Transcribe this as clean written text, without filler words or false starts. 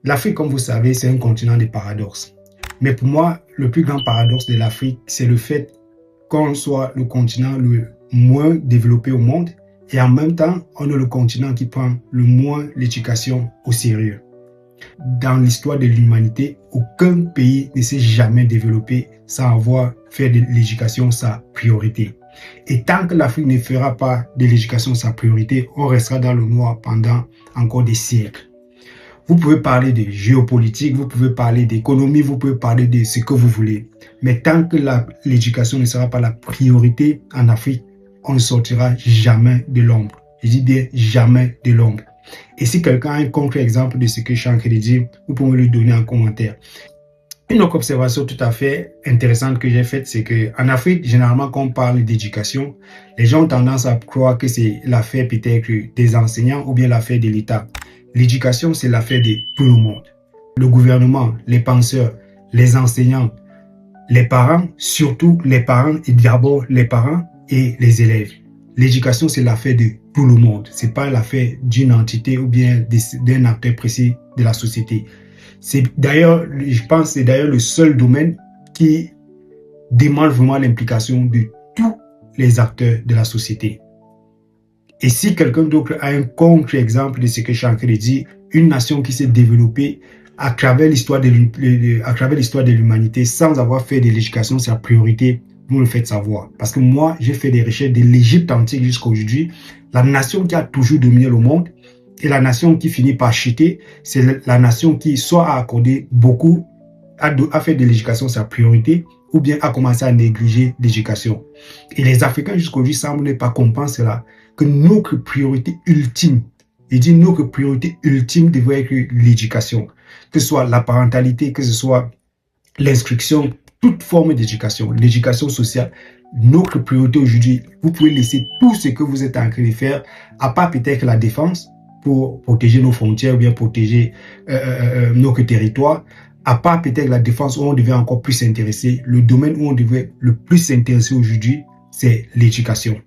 L'Afrique, comme vous savez, c'est un continent de paradoxes. Mais pour moi, le plus grand paradoxe de l'Afrique, c'est le fait qu'on soit le continent le moins développé au monde et en même temps, on est le continent qui prend le moins l'éducation au sérieux. Dans l'histoire de l'humanité, aucun pays ne s'est jamais développé sans avoir fait de l'éducation sa priorité. Et tant que l'Afrique ne fera pas de l'éducation sa priorité, on restera dans le noir pendant encore des siècles. Vous pouvez parler de géopolitique, vous pouvez parler d'économie, vous pouvez parler de ce que vous voulez. Mais tant que l'éducation ne sera pas la priorité en Afrique, on ne sortira jamais de l'ombre. Je dis bien jamais de l'ombre. Et si quelqu'un a un concret exemple de ce que je suis en train de dire, vous pouvez le donner en commentaire. Une autre observation tout à fait intéressante que j'ai faite, c'est qu'en Afrique, généralement, quand on parle d'éducation, les gens ont tendance à croire que c'est l'affaire peut-être des enseignants ou bien l'affaire de l'État. L'éducation, c'est l'affaire de tout le monde. Le gouvernement, les penseurs, les enseignants, les parents, surtout les parents et d'abord les parents et les élèves. L'éducation, c'est l'affaire de tout le monde. Ce n'est pas l'affaire d'une entité ou bien d'un acteur précis de la société. C'est d'ailleurs, je pense, c'est d'ailleurs le seul domaine qui demande vraiment l'implication de tous les acteurs de la société. Et si quelqu'un d'autre a un concret exemple de ce que je suis en train de dire, une nation qui s'est développée à travers l'histoire de l'humanité sans avoir fait de l'éducation sa priorité, vous me le faites savoir. Parce que moi, j'ai fait des recherches de l'Égypte antique jusqu'à aujourd'hui. La nation qui a toujours dominé le monde et la nation qui finit par chuter, c'est la nation qui soit a accordé beaucoup, a fait de l'éducation sa priorité ou bien a commencé à négliger l'éducation. Et les Africains jusqu'à aujourd'hui semblent ne pas comprendre cela, que notre priorité ultime, et dit notre priorité ultime devrait être l'éducation, que ce soit la parentalité, que ce soit l'instruction, toute forme d'éducation, l'éducation sociale. Notre priorité aujourd'hui, vous pouvez laisser tout ce que vous êtes en train de faire, à part peut-être la défense pour protéger nos frontières ou bien protéger notre territoire, à part peut-être la défense où on devait encore plus s'intéresser. Le domaine où on devrait le plus s'intéresser aujourd'hui, c'est l'éducation.